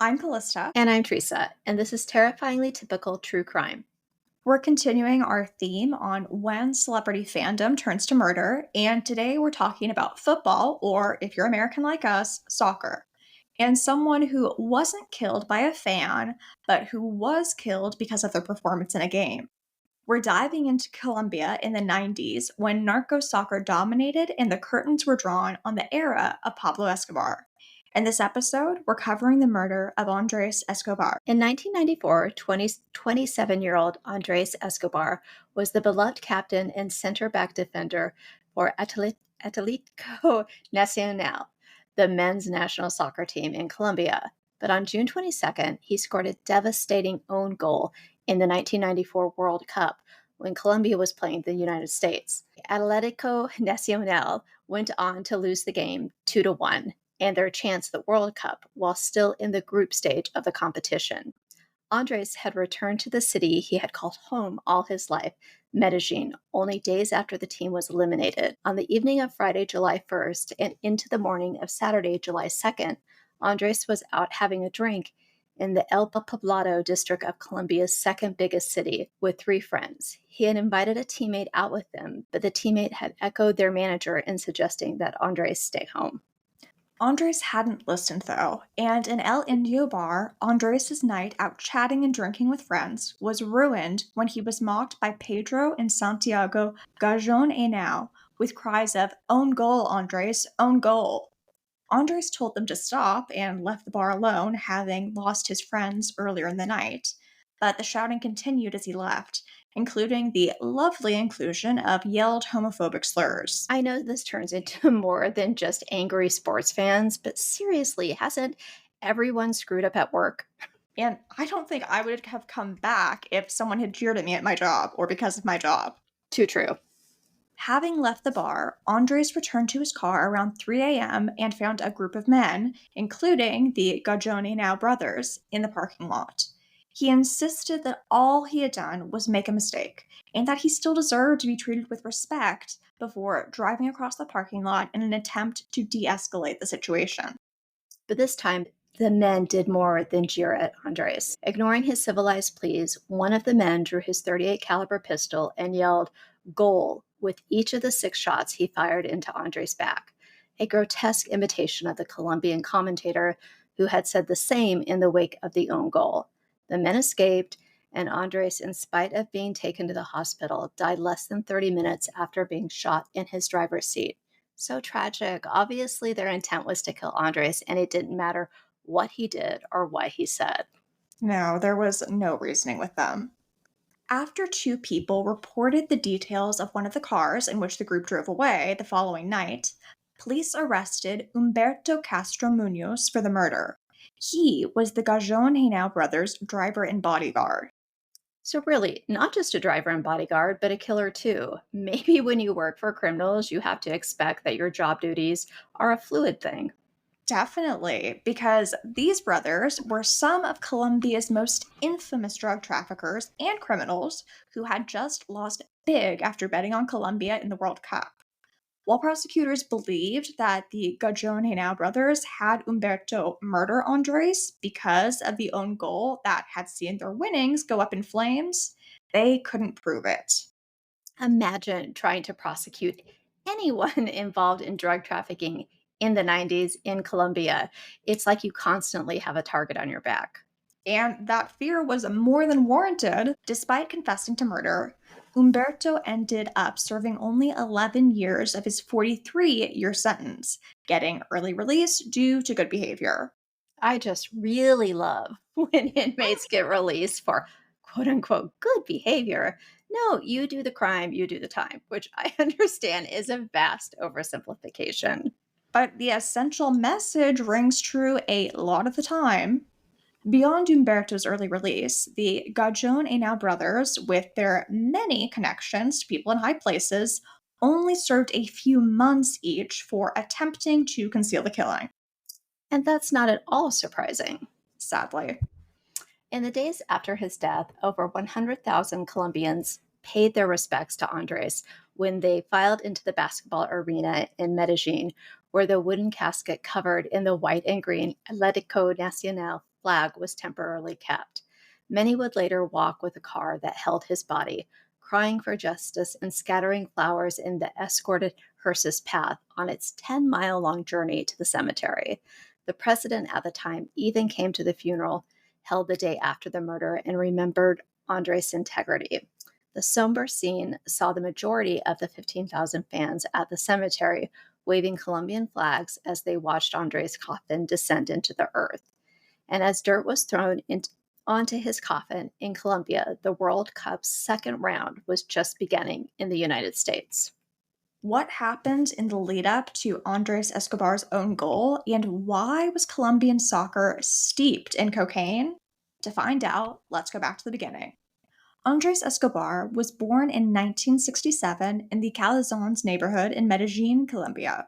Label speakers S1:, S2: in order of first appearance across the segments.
S1: I'm Callista.
S2: And I'm Teresa, and this is Terrifyingly Typical True Crime.
S1: We're continuing our theme on when celebrity fandom turns to murder, and today we're talking about football, or if you're American like us, soccer. And someone who wasn't killed by a fan, but who was killed because of their performance in a game. We're diving into Colombia in the 90s when narco-soccer dominated and the curtains were drawn on the era of Pablo Escobar. In this episode, we're covering the murder of Andrés Escobar.
S2: In 1994, 27-year-old Andrés Escobar was the beloved captain and center-back defender for Atlético Nacional, the men's national soccer team in Colombia. But on June 22nd, he scored a devastating own goal in the 1994 World Cup when Colombia was playing the United States. Atlético Nacional went on to lose the game 2-1. And their chance at the World Cup while still in the group stage of the competition. Andres had returned to the city he had called home all his life, Medellín, only days after the team was eliminated. On the evening of Friday, July 1st, and into the morning of Saturday, July 2nd, Andres was out having a drink in the El Poblado district of Colombia's second biggest city with 3 friends. He had invited a teammate out with them, but the teammate had echoed their manager in suggesting that Andres stay home.
S1: Andres hadn't listened, though, and in El Indio bar, Andres' night out chatting and drinking with friends was ruined when he was mocked by Pedro and Santiago Gajon Henao with cries of, "Own goal, Andres, own goal." Andres told them to stop and left the bar alone, having lost his friends earlier in the night. But the shouting continued as he left, including the lovely inclusion of yelled homophobic slurs.
S2: I know this turns into more than just angry sports fans, but seriously, hasn't everyone screwed up at work?
S1: And I don't think I would have come back if someone had jeered at me at my job or because of my job.
S2: Too true.
S1: Having left the bar, Andres returned to his car around 3 a.m. and found a group of men, including the Gajoni Now brothers, in the parking lot. He insisted that all he had done was make a mistake, and that he still deserved to be treated with respect before driving across the parking lot in an attempt to de-escalate the situation.
S2: But this time, the men did more than jeer at Andres. Ignoring his civilized pleas, one of the men drew his .38 caliber pistol and yelled, "Goal," with each of the 6 shots he fired into Andres' back, a grotesque imitation of the Colombian commentator who had said the same in the wake of the own goal. The men escaped, and Andres, in spite of being taken to the hospital, died less than 30 minutes after being shot in his driver's seat. So tragic. Obviously, their intent was to kill Andres, and it didn't matter what he did or what he said.
S1: No, there was no reasoning with them. After 2 people reported the details of one of the cars in which the group drove away the following night, police arrested Humberto Castro Munoz for the murder. He was the Gajon Henao brothers' driver and bodyguard.
S2: So really, not just a driver and bodyguard, but a killer too. Maybe when you work for criminals, you have to expect that your job duties are a fluid thing.
S1: Definitely, because these brothers were some of Colombia's most infamous drug traffickers and criminals who had just lost big after betting on Colombia in the World Cup. While prosecutors believed that the Gajon Henao brothers had Humberto murder Andres because of the own goal that had seen their winnings go up in flames, they couldn't prove it.
S2: Imagine trying to prosecute anyone involved in drug trafficking in the 90s in Colombia. It's like you constantly have a target on your back.
S1: And that fear was more than warranted. Despite confessing to murder, Humberto ended up serving only 11 years of his 43-year sentence, getting early release due to good behavior.
S2: I just really love when inmates get released for quote unquote good behavior. No, you do the crime, you do the time, which I understand is a vast oversimplification.
S1: But the essential message rings true a lot of the time. Beyond Umberto's early release, the Gajon Henao brothers, with their many connections to people in high places, only served a few months each for attempting to conceal the killing.
S2: And that's not at all surprising.
S1: Sadly.
S2: In the days after his death, over 100,000 Colombians paid their respects to Andres when they filed into the basketball arena in Medellin, where the wooden casket covered in the white and green Atlético Nacional flag was temporarily kept. Many would later walk with a car that held his body, crying for justice and scattering flowers in the escorted hearse's path on its 10-mile-long journey to the cemetery. The president at the time even came to the funeral held the day after the murder and remembered Andres' integrity. The somber scene saw the majority of the 15,000 fans at the cemetery waving Colombian flags as they watched Andres' coffin descend into the earth. And as dirt was thrown onto his coffin in Colombia, the World Cup's second round was just beginning in the United States.
S1: What happened in the lead up to Andres Escobar's own goal, and why was Colombian soccer steeped in cocaine? To find out, let's go back to the beginning. Andres Escobar was born in 1967 in the Calazans neighborhood in Medellín, Colombia.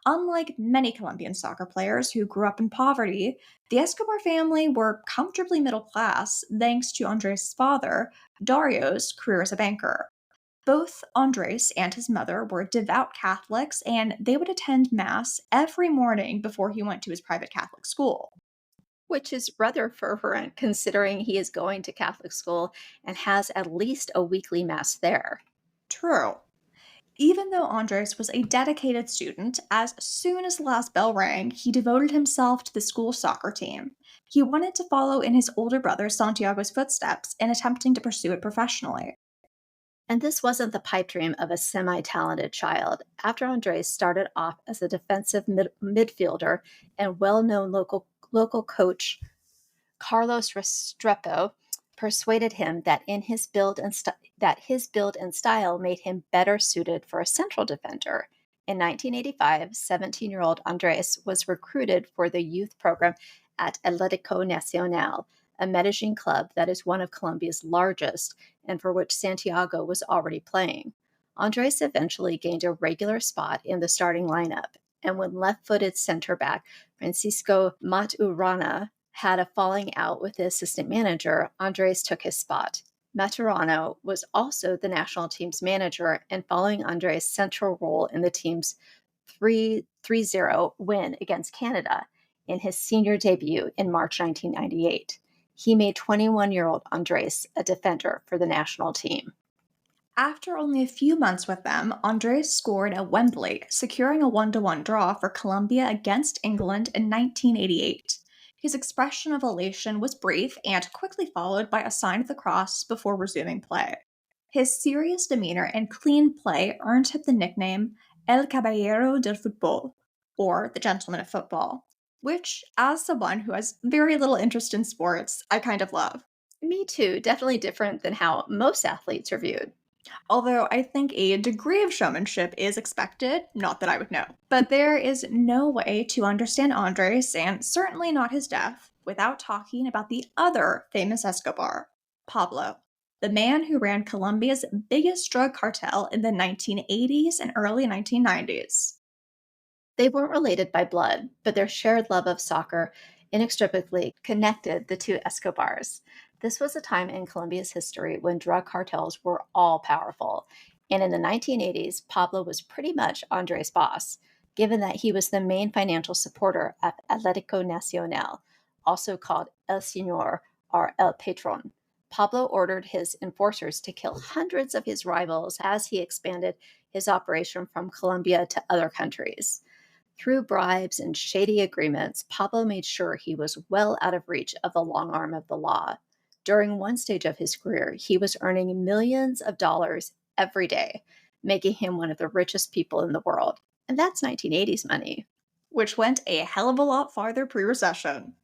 S1: Unlike many Colombian soccer players who grew up in poverty, the Escobar family were comfortably middle class thanks to Andres' father, Dario's career as a banker. Both Andres and his mother were devout Catholics, and they would attend Mass every morning before he went to his private Catholic school.
S2: Which is rather fervent considering he is going to Catholic school and has at least a weekly mass there.
S1: True. Even though Andres was a dedicated student, as soon as the last bell rang, he devoted himself to the school soccer team. He wanted to follow in his older brother Santiago's footsteps in attempting to pursue it professionally.
S2: And this wasn't the pipe dream of a semi talented child. After Andres started off as a defensive midfielder and well known local coach Carlos Restrepo persuaded him that his build and style made him better suited for a central defender. In 1985, 17-year-old Andres was recruited for the youth program at Atlético Nacional, a Medellín club that is one of Colombia's largest and for which Santiago was already playing. Andres eventually gained a regular spot in the starting lineup, and when left-footed center back Francisco Maturana had a falling out with the assistant manager, Andres took his spot. Maturano was also the national team's manager, and following Andres' central role in the team's 3-0 win against Canada in his senior debut in March 1998, he made 21-year-old Andres a defender for the national team.
S1: After only a few months with them, Andres scored at Wembley, securing a 1-1 draw for Colombia against England in 1988. His expression of elation was brief and quickly followed by a sign of the cross before resuming play. His serious demeanor and clean play earned him the nickname El Caballero del Fútbol, or the Gentleman of Football, which, as someone who has very little interest in sports, I kind of love.
S2: Me too, definitely different than how most athletes are viewed.
S1: Although I think a degree of showmanship is expected, not that I would know. But there is no way to understand Andres, and certainly not his death, without talking about the other famous Escobar, Pablo, the man who ran Colombia's biggest drug cartel in the 1980s and early 1990s.
S2: They weren't related by blood, but their shared love of soccer inextricably connected the two Escobars. This was a time in Colombia's history when drug cartels were all powerful. And in the 1980s, Pablo was pretty much Andres' boss, given that he was the main financial supporter of Atlético Nacional, also called El Señor or El Patron. Pablo ordered his enforcers to kill hundreds of his rivals as he expanded his operation from Colombia to other countries. Through bribes and shady agreements, Pablo made sure he was well out of reach of the long arm of the law. During one stage of his career, he was earning millions of dollars every day, making him one of the richest people in the world. And that's 1980s money.
S1: Which went a hell of a lot farther pre recession.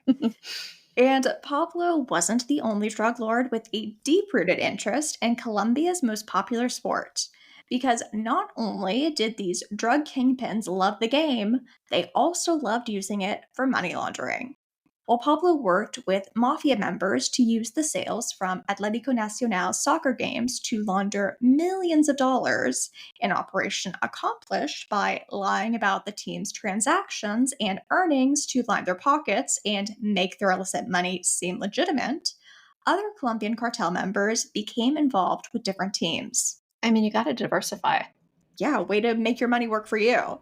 S1: And Pablo wasn't the only drug lord with a deep rooted interest in Colombia's most popular sport. Because not only did these drug kingpins love the game, they also loved using it for money laundering. While Pablo worked with mafia members to use the sales from Atlético Nacional's soccer games to launder millions of dollars, an operation accomplished by lying about the team's transactions and earnings to line their pockets and make their illicit money seem legitimate, other Colombian cartel members became involved with different teams.
S2: I mean, you got to diversify.
S1: Yeah, way to make your money work for you.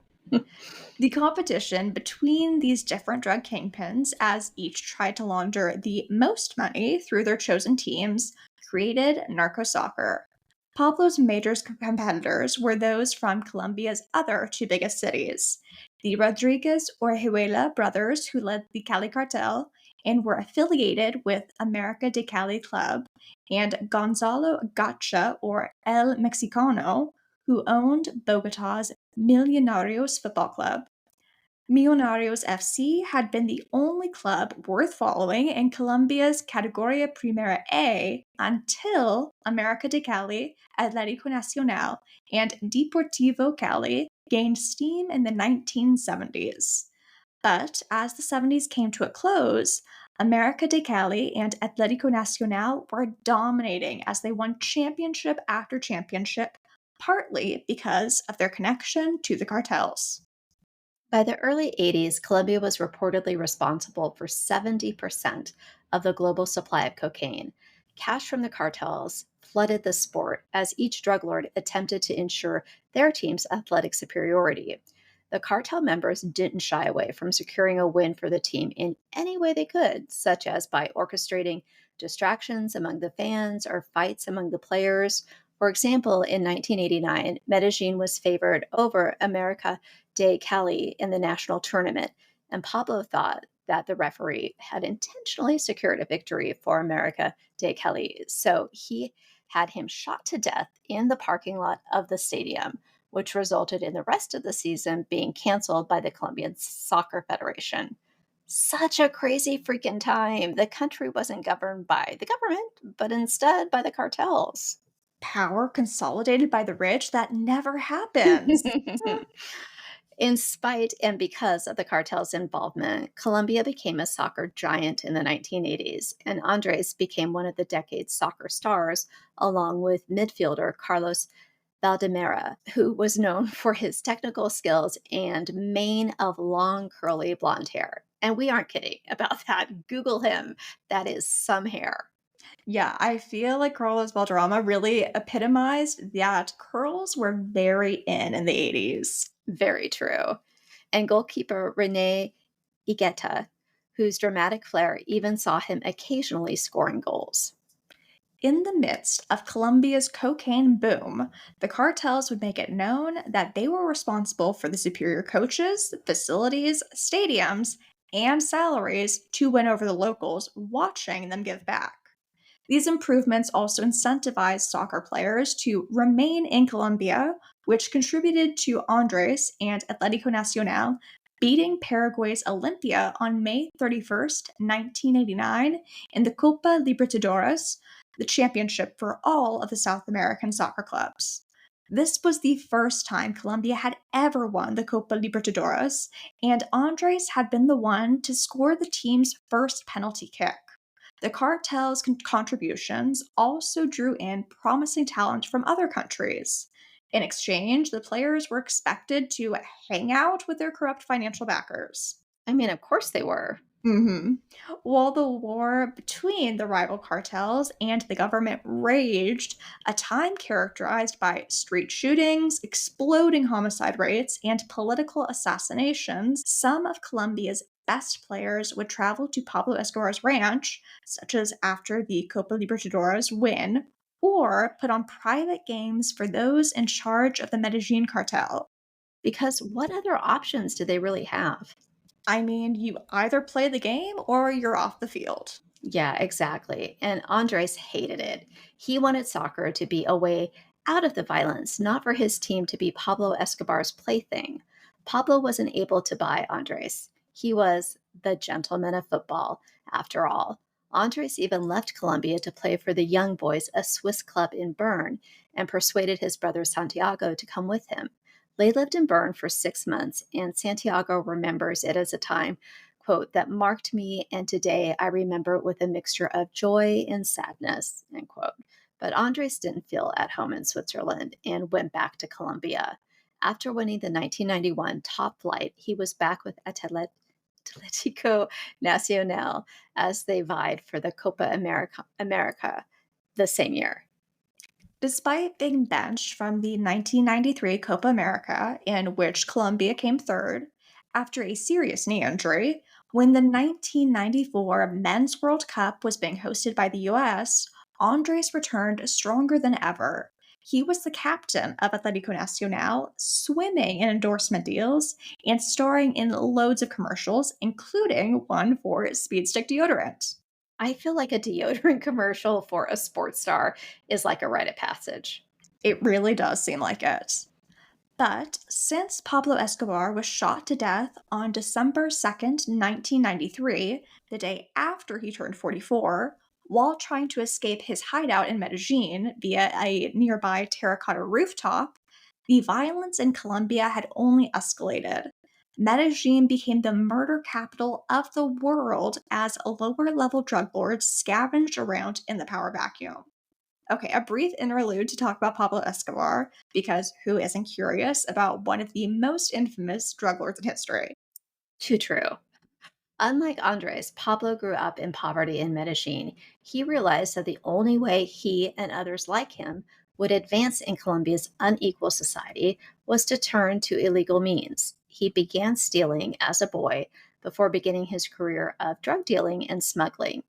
S1: The competition between these different drug kingpins, as each tried to launder the most money through their chosen teams, created narco-soccer. Pablo's major competitors were those from Colombia's other two biggest cities, the Rodriguez Orihuela brothers, who led the Cali cartel and were affiliated with America de Cali Club, and Gonzalo Gacha, or El Mexicano, who owned Bogota's Millonarios Football Club. Millonarios FC had been the only club worth following in Colombia's Categoria Primera A until America de Cali, Atlético Nacional, and Deportivo Cali gained steam in the 1970s. But as the 70s came to a close, America de Cali and Atlético Nacional were dominating as they won championship after championship, partly because of their connection to the cartels.
S2: By the early 80s, Colombia was reportedly responsible for 70% of the global supply of cocaine. Cash from the cartels flooded the sport as each drug lord attempted to ensure their team's athletic superiority. The cartel members didn't shy away from securing a win for the team in any way they could, such as by orchestrating distractions among the fans or fights among the players. For example, in 1989, Medellin was favored over America de Cali in the national tournament, and Pablo thought that the referee had intentionally secured a victory for America de Cali. So he had him shot to death in the parking lot of the stadium, which resulted in the rest of the season being canceled by the Colombian Soccer Federation. Such a crazy freaking time. The country wasn't governed by the government, but instead by the cartels.
S1: Power consolidated by the rich, that never happens.
S2: In spite and because of the cartel's involvement, Colombia became a soccer giant in the 1980s, and Andres became one of the decade's soccer stars, along with midfielder Carlos Valdemera, who was known for his technical skills and mane of long, curly blonde hair. And we aren't kidding about that. Google him. That is some hair.
S1: Yeah, I feel like Carlos Valderrama really epitomized that curls were very in the 80s.
S2: Very true. And goalkeeper Rene Higuita, whose dramatic flair even saw him occasionally scoring goals.
S1: In the midst of Colombia's cocaine boom, the cartels would make it known that they were responsible for the superior coaches, facilities, stadiums, and salaries to win over the locals, watching them give back. These improvements also incentivized soccer players to remain in Colombia, which contributed to Andres and Atlético Nacional beating Paraguay's Olimpia on May 31st, 1989, in the Copa Libertadores, the championship for all of the South American soccer clubs. This was the first time Colombia had ever won the Copa Libertadores, and Andres had been the one to score the team's first penalty kick. The cartel's contributions also drew in promising talent from other countries. In exchange, the players were expected to hang out with their corrupt financial backers.
S2: I mean, of course they were.
S1: hmm While the war between the rival cartels and the government raged, a time characterized by street shootings, exploding homicide rates, and political assassinations, some of Colombia's best players would travel to Pablo Escobar's ranch, such as after the Copa Libertadores win, or put on private games for those in charge of the Medellin cartel.
S2: Because what other options did they really have?
S1: I mean, you either play the game or you're off the field.
S2: Yeah, exactly. And Andres hated it. He wanted soccer to be a way out of the violence, not for his team to be Pablo Escobar's plaything. Pablo wasn't able to buy Andres. He was the gentleman of football, after all. Andres even left Colombia to play for the Young Boys, a Swiss club in Bern, and persuaded his brother Santiago to come with him. They lived in Bern for 6 months, and Santiago remembers it as a time, quote, that marked me, and today I remember it with a mixture of joy and sadness, end quote. But Andres didn't feel at home in Switzerland and went back to Colombia. After winning the 1991 top flight, he was back with Atletico Nacional as they vied for the Copa America the same year.
S1: Despite being benched from the 1993 Copa America, in which Colombia came third, after a serious knee injury, when the 1994 Men's World Cup was being hosted by the US, Andres returned stronger than ever. He was the captain of Atlético Nacional, swimming in endorsement deals and starring in loads of commercials, including one for Speed Stick deodorant.
S2: I feel like a deodorant commercial for a sports star is like a rite of passage.
S1: It really does seem like it. But since Pablo Escobar was shot to death on December 2nd, 1993, the day after he turned 44, while trying to escape his hideout in Medellín via a nearby terracotta rooftop, the violence in Colombia had only escalated. Medellín became the murder capital of the world as lower level drug lords scavenged around in the power vacuum. Okay, a brief interlude to talk about Pablo Escobar, because who isn't curious about one of the most infamous drug lords in history?
S2: Too true. Unlike Andres, Pablo grew up in poverty in Medellin. He realized that the only way he and others like him would advance in Colombia's unequal society was to turn to illegal means. He began stealing as a boy before beginning his career of drug dealing and smuggling.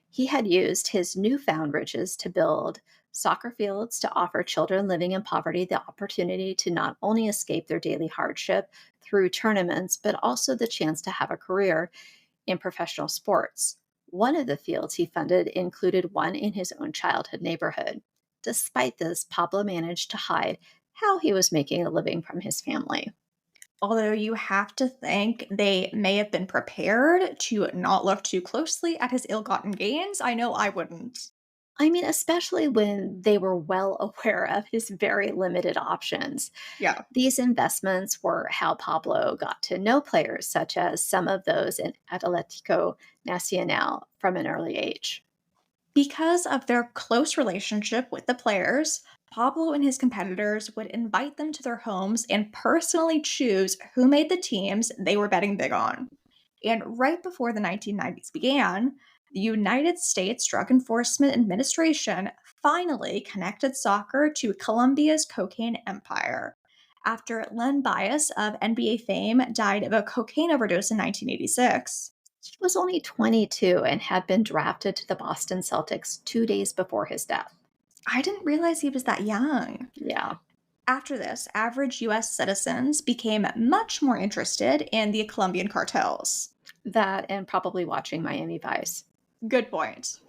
S2: He had used his newfound riches to build soccer fields to offer children living in poverty the opportunity to not only escape their daily hardship through tournaments, but also the chance to have a career in professional sports. One of the fields he funded included one in his own childhood neighborhood. Despite this, Pablo managed to hide how he was making a living from his family.
S1: Although you have to think they may have been prepared to not look too closely at his ill gotten gains. I know I wouldn't.
S2: I mean, especially when they were well aware of his very limited options.
S1: Yeah.
S2: These investments were how Pablo got to know players, such as some of those in Atlético Nacional from an early age.
S1: Because of their close relationship with the players, Pablo and his competitors would invite them to their homes and personally choose who made the teams they were betting big on. And right before the 1990s began, the United States Drug Enforcement Administration finally connected soccer to Colombia's cocaine empire. After Len Bias of NBA fame died of a cocaine overdose in 1986.
S2: He was only 22 and had been drafted to the Boston Celtics 2 days before his death.
S1: I didn't realize he was that young.
S2: Yeah,
S1: After this, average US citizens became much more interested in the Colombian cartels.
S2: that and probably watching Miami Vice.
S1: Good point.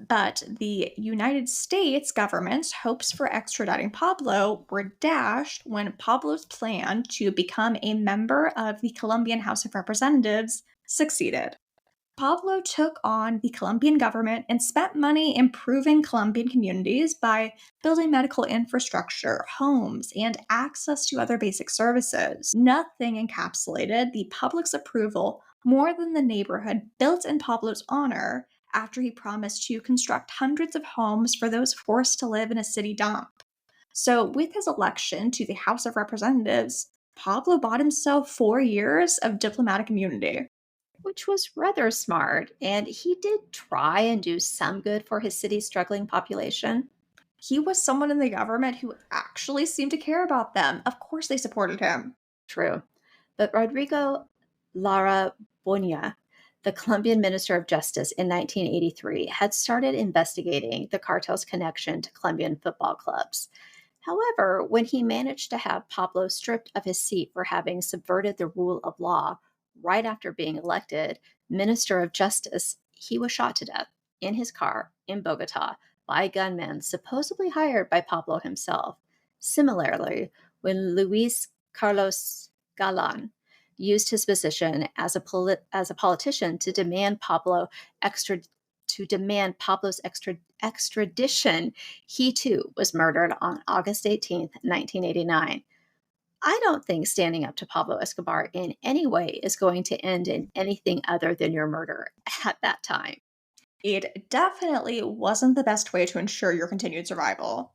S1: But the United States government's hopes for extraditing Pablo were dashed when Pablo's plan to become a member of the Colombian House of Representatives succeeded. Pablo took on the Colombian government and spent money improving Colombian communities by building medical infrastructure, homes, and access to other basic services. Nothing encapsulated the public's approval more than the neighborhood built in Pablo's honor after he promised to construct hundreds of homes for those forced to live in a city dump. So, with his election to the House of Representatives, Pablo bought himself 4 years of diplomatic immunity.
S2: Which was rather smart, and he did try and do some good for his city's struggling population.
S1: He was someone in the government who actually seemed to care about them. Of course, they supported him.
S2: True. But Rodrigo Lara Bonilla, the Colombian Minister of Justice in 1983, had started investigating the cartel's connection to Colombian football clubs. However, when he managed to have Pablo stripped of his seat for having subverted the rule of law right after being elected Minister of Justice, he was shot to death in his car in Bogota by gunmen supposedly hired by Pablo himself. Similarly, when Luis Carlos Galan used his position as as a politician to demand extra Pablo's extradition, he too was murdered on August 18th, 1989. I don't think standing up to Pablo Escobar in any way is going to end in anything other than your murder at that time.
S1: It definitely wasn't the best way to ensure your continued survival.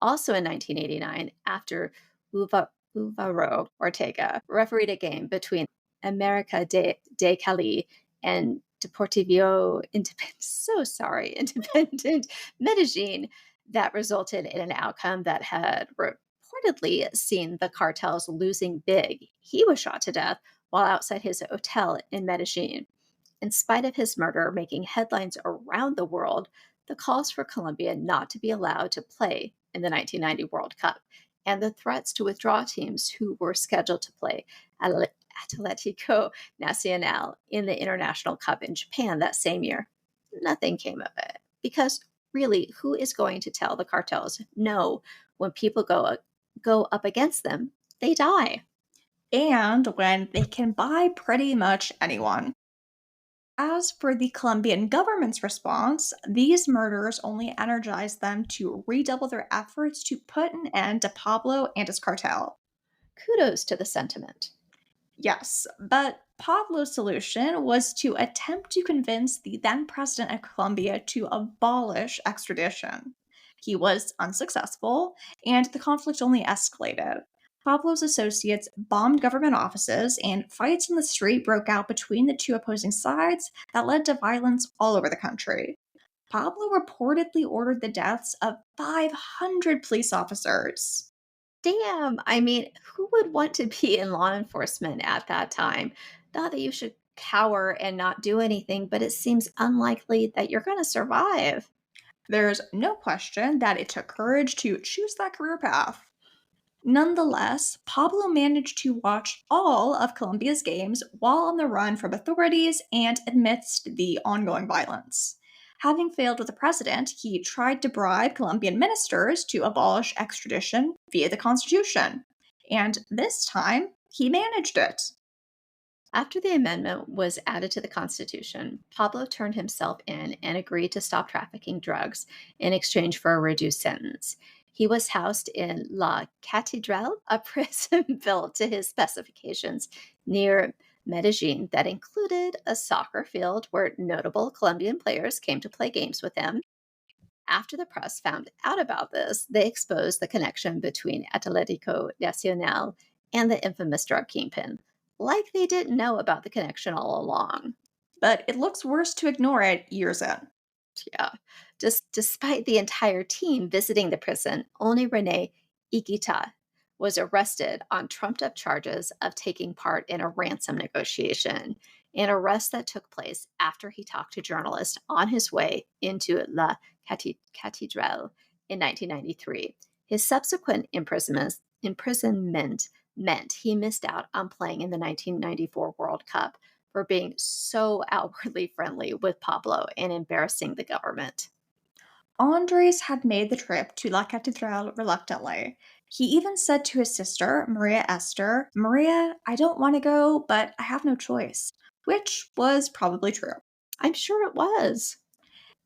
S2: Also in 1989, after Uvaro Ortega refereed a game between de Cali and Deportivo Independent, so sorry, Independent Medellin, That resulted in an outcome that had reportedly seen the cartels losing big. He was shot to death while outside his hotel in Medellin. In spite of his murder making headlines around the world, the calls for Colombia not to be allowed to play in the 1990 World Cup and the threats to withdraw teams who were scheduled to play Atletico Nacional in the International Cup in Japan that same year, nothing came of it. Because really, who is going to tell the cartels no when people go up against them? They die.
S1: And when they can buy pretty much anyone. As for the Colombian government's response, these murders only energized them to redouble their efforts to put an end to Pablo and his cartel.
S2: Kudos to the sentiment.
S1: Yes, but Pablo's solution was to attempt to convince the then president of Colombia to abolish extradition. He was unsuccessful, and the conflict only escalated. Pablo's associates bombed government offices, and fights in the street broke out between the two opposing sides that led to violence all over the country. Pablo reportedly ordered the deaths of 500 police officers.
S2: Damn, I mean, who would want to be in law enforcement at that time? Not that you should cower and not do anything, but it seems unlikely that you're going to survive.
S1: There's no question that it took courage to choose that career path. Nonetheless, Pablo managed to watch all of Colombia's games while on the run from authorities and amidst the ongoing violence. Having failed with the president, he tried to bribe Colombian ministers to abolish extradition via the constitution. And this time, he managed it.
S2: After the amendment was added to the Constitution, Pablo turned himself in and agreed to stop trafficking drugs in exchange for a reduced sentence. He was housed in La Catedral, a prison built to his specifications near Medellin that included a soccer field where notable Colombian players came to play games with him. After the press found out about this, they exposed the connection between Atletico Nacional and the infamous drug kingpin, like they didn't know about the connection all along.
S1: But it looks worse to ignore it years in.
S2: Yeah. Just despite the entire team visiting the prison, only Rene Ikita was arrested on trumped up charges of taking part in a ransom negotiation, an arrest that took place after he talked to journalists on his way into Catedral in 1993. His subsequent imprisonment meant he missed out on playing in the 1994 World Cup for being so outwardly friendly with Pablo and embarrassing the government.
S1: Andres had made the trip to La Catedral reluctantly. He even said to his sister, Maria Esther, Maria, I don't want to go, but I have no choice, which was probably true.
S2: I'm sure it was.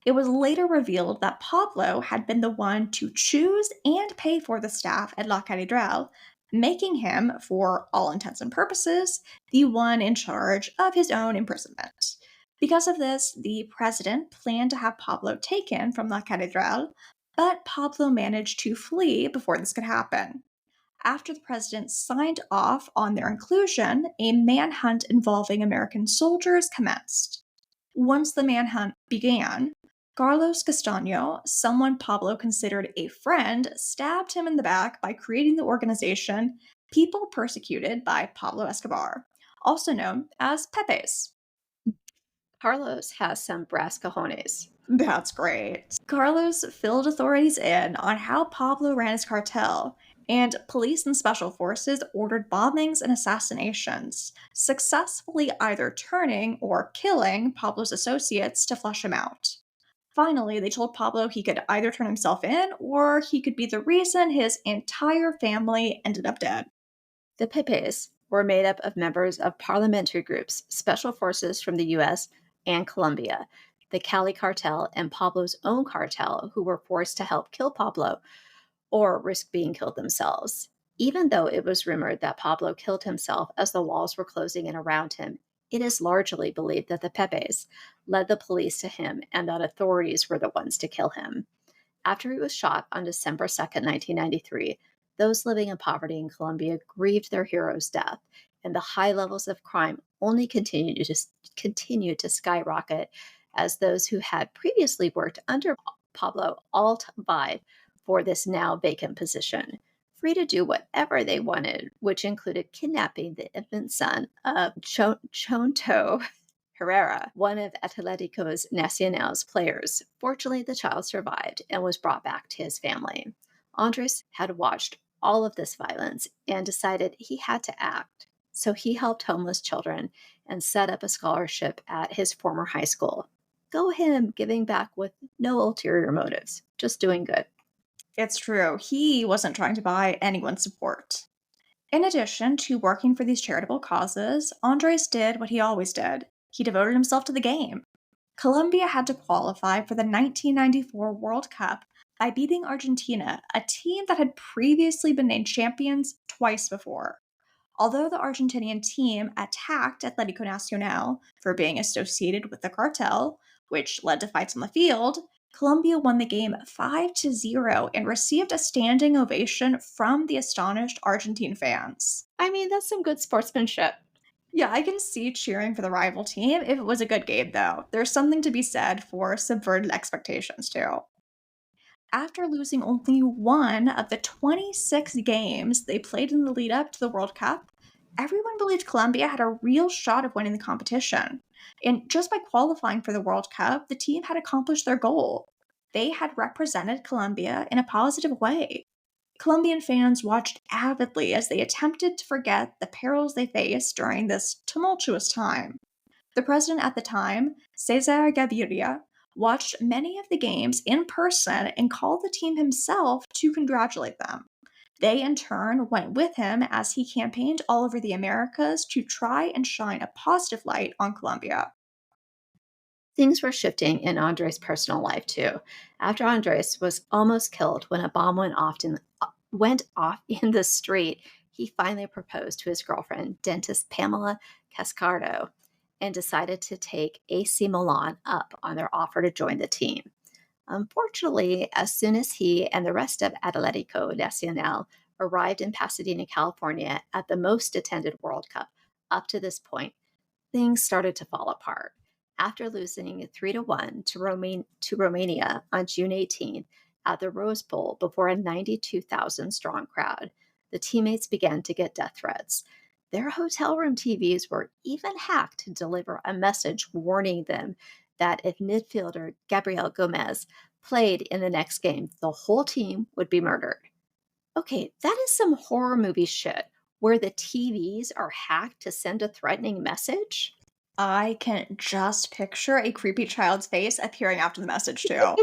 S1: It was later revealed that Pablo had been the one to choose and pay for the staff at La Catedral, making him, for all intents and purposes, the one in charge of his own imprisonment. Because of this, the president planned to have Pablo taken from La Catedral, but Pablo managed to flee before this could happen. After the president signed off on their inclusion, a manhunt involving American soldiers commenced. Once the manhunt began, Carlos Castaño, someone Pablo considered a friend, stabbed him in the back by creating the organization People Persecuted by Pablo Escobar, also known as Pepes.
S2: Carlos has some brass cojones.
S1: That's great. Carlos filled authorities in on how Pablo ran his cartel, and police and special forces ordered bombings and assassinations, successfully either turning or killing Pablo's associates to flush him out. Finally, they told Pablo he could either turn himself in or he could be the reason his entire family ended up dead.
S2: The Pepes were made up of members of parliamentary groups, special forces from the US and Colombia, the Cali cartel, and Pablo's own cartel, who were forced to help kill Pablo or risk being killed themselves. Even though it was rumored that Pablo killed himself as the walls were closing in around him, it is largely believed that the Pepes led the police to him and that authorities were the ones to kill him. After he was shot on December 2nd, 1993, those living in poverty in Colombia grieved their hero's death, and the high levels of crime only continued to skyrocket as those who had previously worked under Pablo all vied for this now vacant position, free to do whatever they wanted, which included kidnapping the infant son of Chonto Herrera, one of Atletico's Nacional's players. Fortunately, the child survived and was brought back to his family. Andres had watched all of this violence and decided he had to act. So he helped homeless children and set up a scholarship at his former high school. Go him, giving back with no ulterior motives, just doing good.
S1: It's true, he wasn't trying to buy anyone's support. In addition to working for these charitable causes, Andres did what he always did. He devoted himself to the game. Colombia had to qualify for the 1994 World Cup by beating Argentina, a team that had previously been named champions twice before. Although the Argentinian team attacked Atlético Nacional for being associated with the cartel, which led to fights on the field, Colombia won the game 5-0 and received a standing ovation from the astonished Argentine fans.
S2: I mean, that's some good sportsmanship.
S1: Yeah, I can see cheering for the rival team if it was a good game, though. There's something to be said for subverted expectations, too. After losing only one of the 26 games they played in the lead up to the World Cup, everyone believed Colombia had a real shot of winning the competition. And just by qualifying for the World Cup, the team had accomplished their goal. They had represented Colombia in a positive way. Colombian fans watched avidly as they attempted to forget the perils they faced during this tumultuous time. The president at the time, Cesar Gaviria, watched many of the games in person and called the team himself to congratulate them. They, in turn, went with him as he campaigned all over the Americas to try and shine a positive light on Colombia.
S2: Things were shifting in Andres' personal life too. After Andres was almost killed when a bomb went off in the street, he finally proposed to his girlfriend, dentist Pamela Cascardo, and decided to take AC Milan up on their offer to join the team. Unfortunately, as soon as he and the rest of Atletico Nacional arrived in Pasadena, California at the most attended World Cup up to this point, things started to fall apart. After losing 3-1 to Romania on June 18th at the Rose Bowl before a 92,000 strong crowd, the teammates began to get death threats. Their hotel room TVs were even hacked to deliver a message warning them that if midfielder Gabriel Gomez played in the next game, the whole team would be murdered. Okay, that is some horror movie shit where the TVs are hacked to send a threatening message.
S1: I can just picture a creepy child's face appearing after the message, too.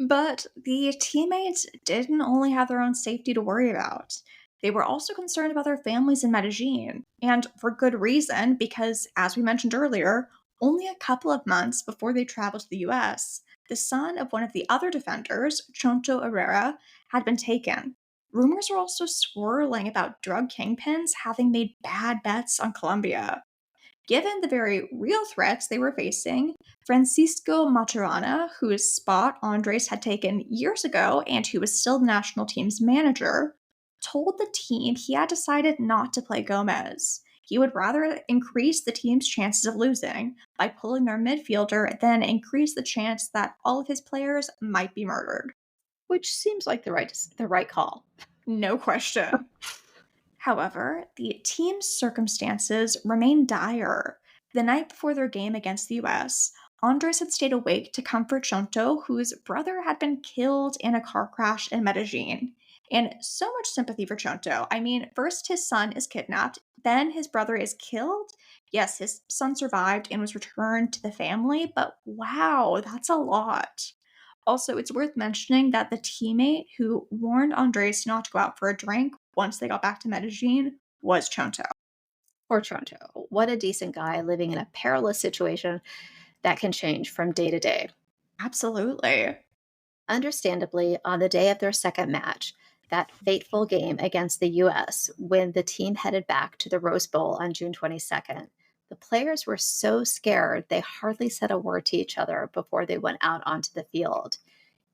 S1: But the teammates didn't only have their own safety to worry about. They were also concerned about their families in Medellin, and for good reason, because, as we mentioned earlier, only a couple of months before they traveled to the US, the son of one of the other defenders, Chonto Herrera, had been taken. Rumors were also swirling about drug kingpins having made bad bets on Colombia. Given the very real threats they were facing, Francisco Maturana, whose spot Andres had taken years ago and who was still the national team's manager, told the team he had decided not to play Gomez. He would rather increase the team's chances of losing by pulling their midfielder than increase the chance that all of his players might be murdered.
S2: Which seems like the right call.
S1: No question. However, the team's circumstances remained dire. The night before their game against the US, Andres had stayed awake to comfort Chonto, whose brother had been killed in a car crash in Medellin. And so much sympathy for Chonto. I mean, first his son is kidnapped, then his brother is killed. Yes, his son survived and was returned to the family, but wow, that's a lot. Also, it's worth mentioning that the teammate who warned Andres not to go out for a drink once they got back to Medellin was Chonto.
S2: Poor Tronto. What a decent guy living in a perilous situation that can change from day to day.
S1: Absolutely.
S2: Understandably, on the day of their second match, that fateful game against the US, when the team headed back to the Rose Bowl on June 22nd, the players were so scared they hardly said a word to each other before they went out onto the field.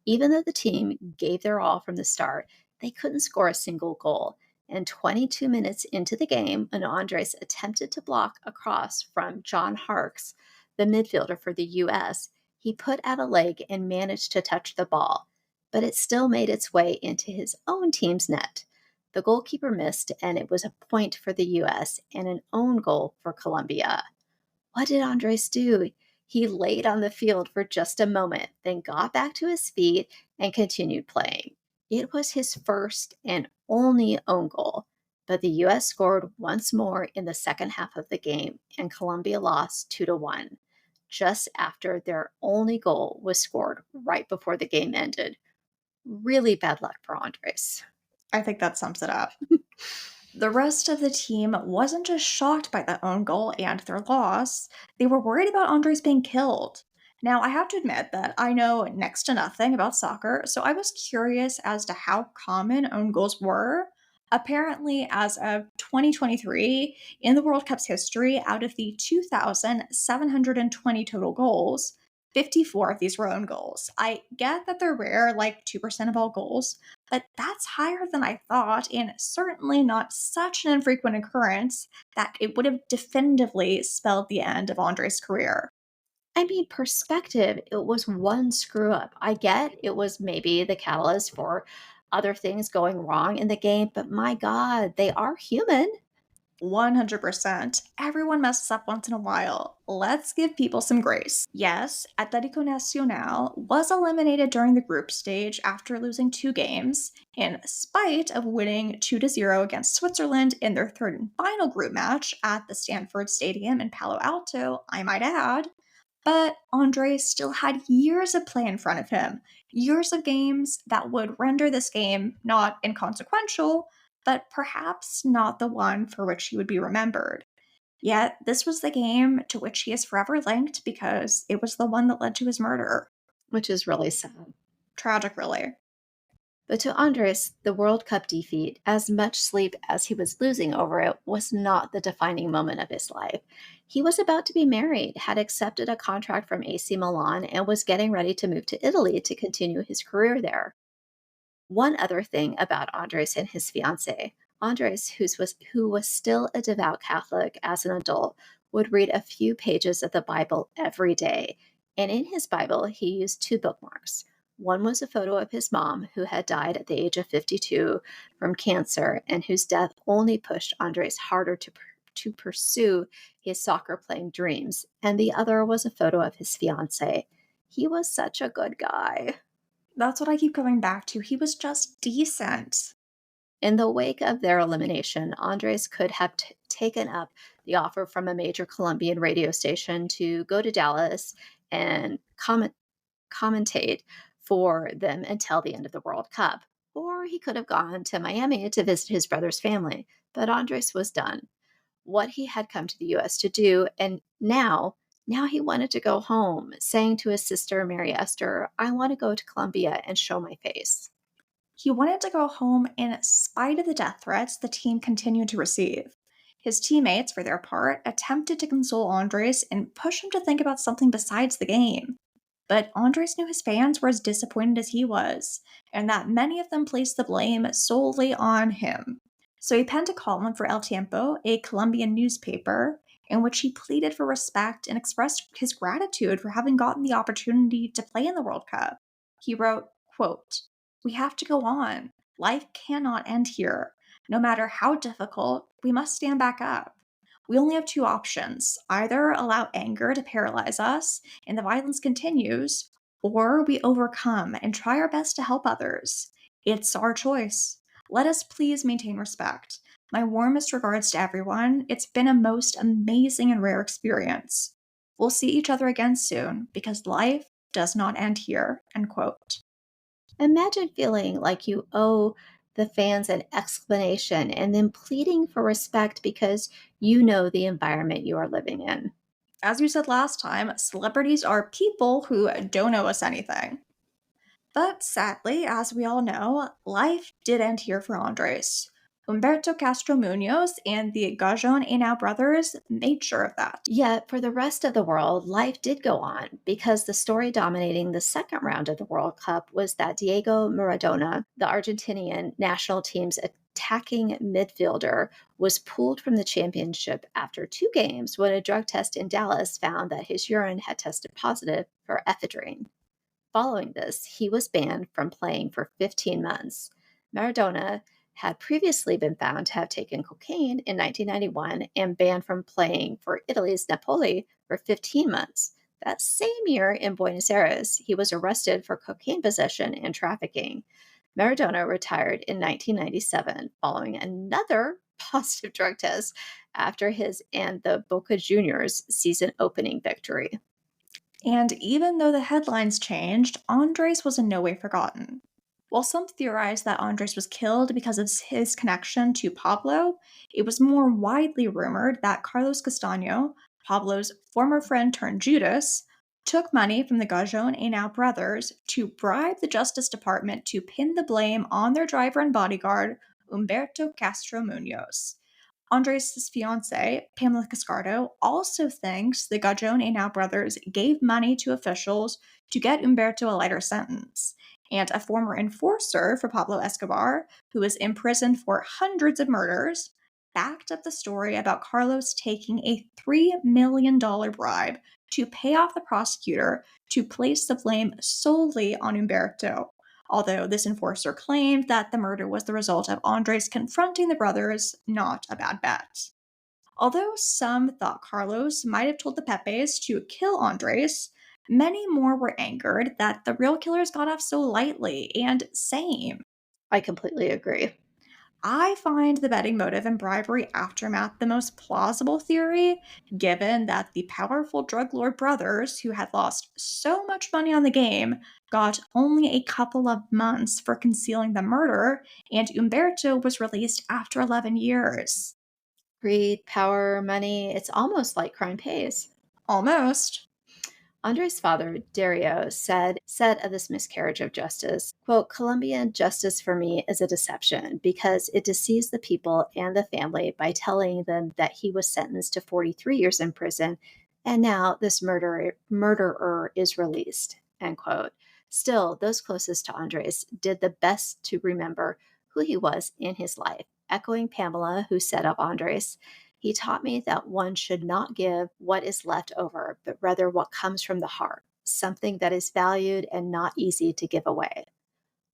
S2: Even though the team gave their all from the start, they couldn't score a single goal. And 22 minutes into the game, when Andres attempted to block a cross from John Harkes, the midfielder for the US, He put out a leg and managed to touch the ball, but it still made its way into his own team's net. The goalkeeper missed, and it was a point for the US and an own goal for Colombia. What did Andres do? He laid on the field for just a moment, then got back to his feet and continued playing. It was his first and only own goal, but the US scored once more in the second half of the game, and Colombia lost 2-1, just after their only goal was scored right before the game ended. Really bad luck for Andres.
S1: I think that sums it up. The rest of the team wasn't just shocked by the own goal and their loss, they were worried about Andres being killed. Now, I have to admit that I know next to nothing about soccer, so I was curious as to how common own goals were. Apparently, as of 2023, in the World Cup's history, out of the 2,720 total goals, 54 of these were own goals. I get that they're rare, like 2% of all goals, but that's higher than I thought, and certainly not such an infrequent occurrence that it would have definitively spelled the end of Andre's career.
S2: I mean, perspective, it was one screw up. I get it was maybe the catalyst for other things going wrong in the game, but my God, they are human.
S1: 100%. Everyone messes up once in a while. Let's give people some grace. Yes, Atlético Nacional was eliminated during the group stage after losing 2 games, in spite of winning 2-0 against Switzerland in their third and final group match at the Stanford Stadium in Palo Alto, I might add. But Andre still had years of play in front of him, years of games that would render this game not inconsequential, but perhaps not the one for which he would be remembered. Yet, this was the game to which he is forever linked because it was the one that led to his murder.
S2: Which is really sad.
S1: Tragic, really.
S2: But to Andres, the World Cup defeat, as much sleep as he was losing over it, was not the defining moment of his life. He was about to be married, had accepted a contract from AC Milan, and was getting ready to move to Italy to continue his career there. One other thing about Andres and his fiancée. Andres, who was still a devout Catholic as an adult, would read a few pages of the Bible every day. And in his Bible, he used 2 bookmarks. One was a photo of his mom, who had died at the age of 52 from cancer, and whose death only pushed Andres harder to pursue his soccer playing dreams. And the other was a photo of his fiancée. He was such a good guy.
S1: That's what I keep coming back to. He was just decent.
S2: In the wake of their elimination, Andres could have taken up the offer from a major Colombian radio station to go to Dallas and commentate for them until the end of the World Cup. Or he could have gone to Miami to visit his brother's family. But Andres was done. What he had come to the US to do, and now he wanted to go home, saying to his sister Mary Esther, "I want to go to Colombia and show my face."
S1: He wanted to go home in spite of the death threats the team continued to receive. His teammates, for their part, attempted to console Andres and push him to think about something besides the game. But Andres knew his fans were as disappointed as he was, and that many of them placed the blame solely on him. So he penned a column for El Tiempo, a Colombian newspaper, in which he pleaded for respect and expressed his gratitude for having gotten the opportunity to play in the World Cup. He wrote, quote, "We have to go on. Life cannot end here. No matter how difficult, we must stand back up. We only have 2 options: either allow anger to paralyze us and the violence continues, or we overcome and try our best to help others. It's our choice. Let us please maintain respect. My warmest regards to everyone. It's been a most amazing and rare experience. We'll see each other again soon because life does not end here." End quote.
S2: Imagine feeling like you owe the fans an explanation and then pleading for respect because you know the environment you are living in.
S1: As you said last time, celebrities are people who don't owe us anything. But sadly, as we all know, life did end here for Andres. Humberto Castro Munoz and the Gajon Henao brothers made sure of that.
S2: Yet, for the rest of the world, life did go on because the story dominating the second round of the World Cup was that Diego Maradona, the Argentinian national team's attacking midfielder, was pulled from the championship after 2 games when a drug test in Dallas found that his urine had tested positive for ephedrine. Following this, he was banned from playing for 15 months. Maradona had previously been found to have taken cocaine in 1991 and banned from playing for Italy's Napoli for 15 months. That same year in Buenos Aires, he was arrested for cocaine possession and trafficking. Maradona retired in 1997 following another positive drug test after his and the Boca Juniors season opening victory.
S1: And even though the headlines changed, Andres was in no way forgotten. While some theorized that Andres was killed because of his connection to Pablo, it was more widely rumored that Carlos Castaño, Pablo's former friend turned Judas, took money from the Gajon Ainao brothers to bribe the Justice Department to pin the blame on their driver and bodyguard, Humberto Castro Munoz. Andres' fiancee, Pamela Cascardo, also thinks the Gajon Ainao brothers gave money to officials to get Humberto a lighter sentence. And a former enforcer for Pablo Escobar, who was imprisoned for hundreds of murders, backed up the story about Carlos taking a $3 million bribe to pay off the prosecutor to place the blame solely on Humberto, although this enforcer claimed that the murder was the result of Andres confronting the brothers, not a bad bet. Although some thought Carlos might have told the Pepes to kill Andres, many more were angered that the real killers got off so lightly and same.
S2: I completely agree.
S1: I find the betting motive and bribery aftermath the most plausible theory, given that the powerful drug lord brothers, who had lost so much money on the game, got only a couple of months for concealing the murder, and Umberto was released after 11 years.
S2: Greed, power, money, it's almost like crime pays.
S1: Almost.
S2: Andre's father, Dario, said of this miscarriage of justice, quote, Colombian justice for me is a deception because it deceives the people and the family by telling them that he was sentenced to 43 years in prison and now this murderer is released, end quote. Still, those closest to Andres did the best to remember who he was in his life, echoing Pamela, who said of Andres, he taught me that one should not give what is left over, but rather what comes from the heart, something that is valued and not easy to give away.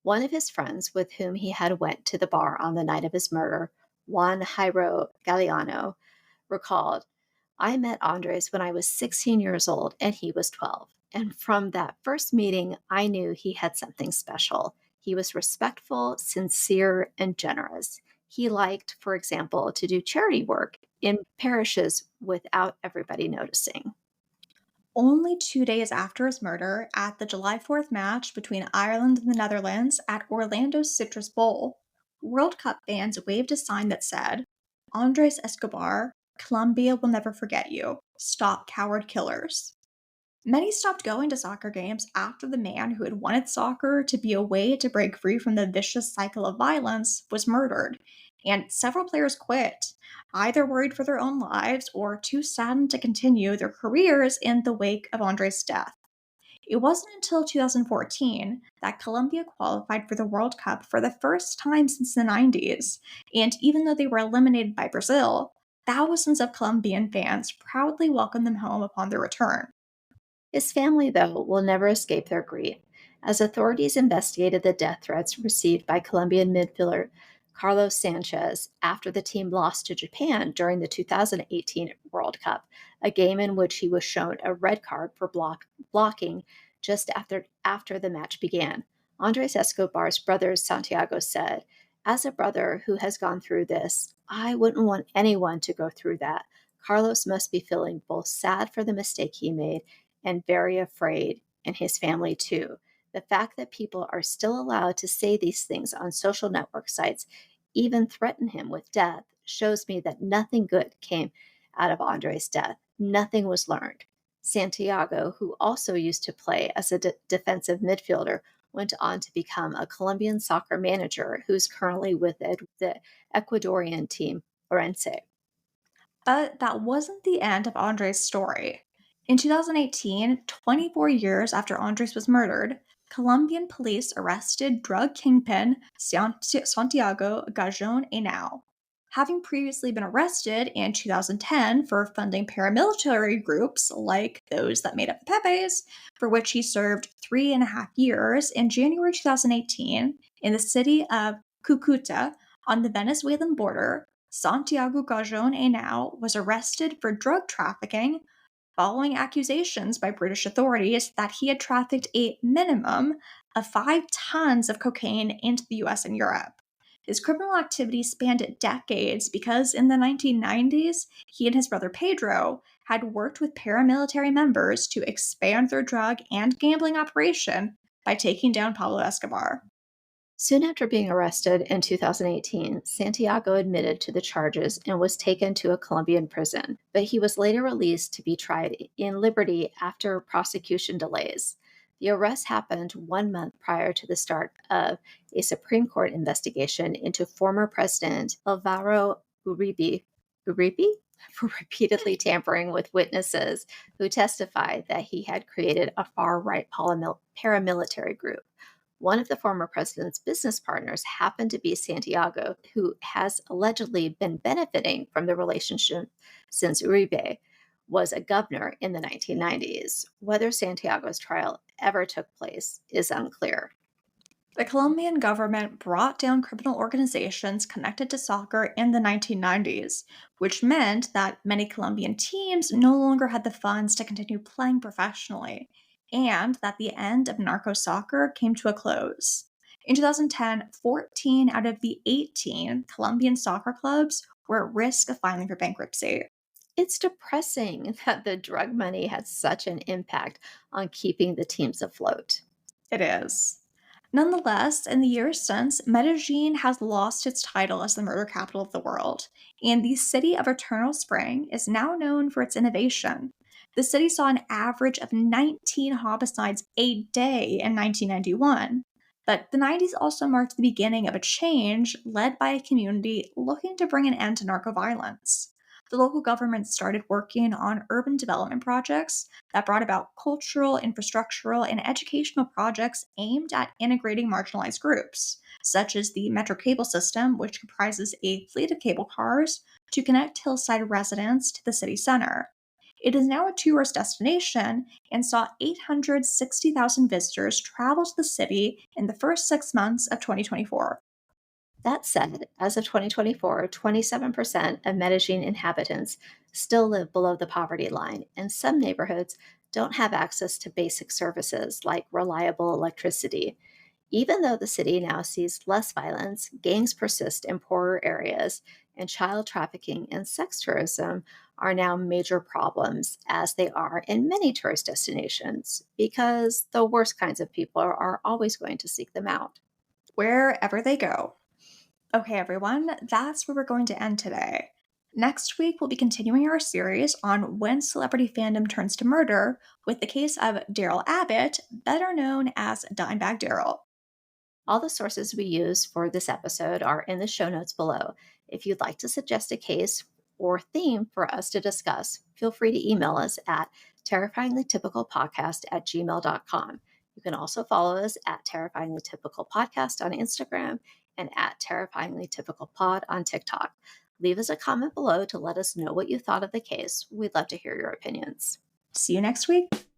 S2: One of his friends with whom he had went to the bar on the night of his murder, Juan Jairo Galeano, recalled, I met Andres when I was 16 years old and he was 12. And from that first meeting, I knew he had something special. He was respectful, sincere, and generous. He liked, for example, to do charity work in parishes without everybody noticing.
S1: Only 2 days after his murder, at the July 4th match between Ireland and the Netherlands at Orlando's Citrus Bowl, World Cup fans waved a sign that said, Andres Escobar, Colombia will never forget you. Stop coward killers. Many stopped going to soccer games after the man who had wanted soccer to be a way to break free from the vicious cycle of violence was murdered, and several players quit, either worried for their own lives or too saddened to continue their careers in the wake of Andres' death. It wasn't until 2014 that Colombia qualified for the World Cup for the first time since the 90s, and even though they were eliminated by Brazil, thousands of Colombian fans proudly welcomed them home upon their return.
S2: His family, though, will never escape their grief. As authorities investigated the death threats received by Colombian midfielder Carlos Sanchez after the team lost to Japan during the 2018 World Cup, a game in which he was shown a red card for blocking just after the match began. Andres Escobar's brother Santiago said, as a brother who has gone through this, I wouldn't want anyone to go through that. Carlos must be feeling both sad for the mistake he made and very afraid, and his family too. The fact that people are still allowed to say these things on social network sites, even threaten him with death, shows me that nothing good came out of Andre's death. Nothing was learned. Santiago, who also used to play as a defensive midfielder, went on to become a Colombian soccer manager who's currently with the Ecuadorian team Orense.
S1: But that wasn't the end of Andres' story. In 2018, 24 years after Andres was murdered, Colombian police arrested drug kingpin Santiago Gajon Henao. Having previously been arrested in 2010 for funding paramilitary groups like those that made up the Pepes, for which he served 3.5 years, in January 2018 in the city of Cucuta on the Venezuelan border, Santiago Gajon Henao was arrested for drug trafficking following accusations by British authorities that he had trafficked a minimum of 5 tons of cocaine into the US and Europe. His criminal activity spanned decades because in the 1990s, he and his brother Pedro had worked with paramilitary members to expand their drug and gambling operation by taking down Pablo Escobar.
S2: Soon after being arrested in 2018, Santiago admitted to the charges and was taken to a Colombian prison, but he was later released to be tried in liberty after prosecution delays. The arrest happened 1 month prior to the start of a Supreme Court investigation into former President Alvaro Uribe for repeatedly tampering with witnesses who testified that he had created a far-right paramilitary group. One of the former president's business partners happened to be Santiago, who has allegedly been benefiting from the relationship since Uribe was a governor in the 1990s. Whether Santiago's trial ever took place is unclear.
S1: The Colombian government brought down criminal organizations connected to soccer in the 1990s, which meant that many Colombian teams no longer had the funds to continue playing professionally, and that the end of narco-soccer came to a close. In 2010, 14 out of the 18 Colombian soccer clubs were at risk of filing for bankruptcy.
S2: It's depressing that the drug money had such an impact on keeping the teams afloat.
S1: It is. Nonetheless, in the years since, Medellín has lost its title as the murder capital of the world, and the city of Eternal Spring is now known for its innovation. The city saw an average of 19 homicides a day in 1991, but the 90s also marked the beginning of a change led by a community looking to bring an end to narco violence. The local government started working on urban development projects that brought about cultural, infrastructural, and educational projects aimed at integrating marginalized groups, such as the Metro Cable System, which comprises a fleet of cable cars to connect hillside residents to the city center. It is now a tourist destination and saw 860,000 visitors travel to the city in the first 6 months of 2024.
S2: That said, as of 2024, 27% of Medellin inhabitants still live below the poverty line, and some neighborhoods don't have access to basic services like reliable electricity. Even though the city now sees less violence, gangs persist in poorer areas, and child trafficking and sex tourism are now major problems, as they are in many tourist destinations, because the worst kinds of people are always going to seek them out.
S1: Wherever they go. Okay, everyone, that's where we're going to end today. Next week, we'll be continuing our series on when celebrity fandom turns to murder with the case of Daryl Abbott, better known as Dimebag Daryl.
S2: All the sources we use for this episode are in the show notes below. If you'd like to suggest a case or theme for us to discuss, feel free to email us at terrifyinglytypicalpodcast@gmail.com. You can also follow us at Terrifyingly Typical Podcast on Instagram and at Terrifyingly Typical Pod on TikTok. Leave us a comment below to let us know what you thought of the case. We'd love to hear your opinions.
S1: See you next week.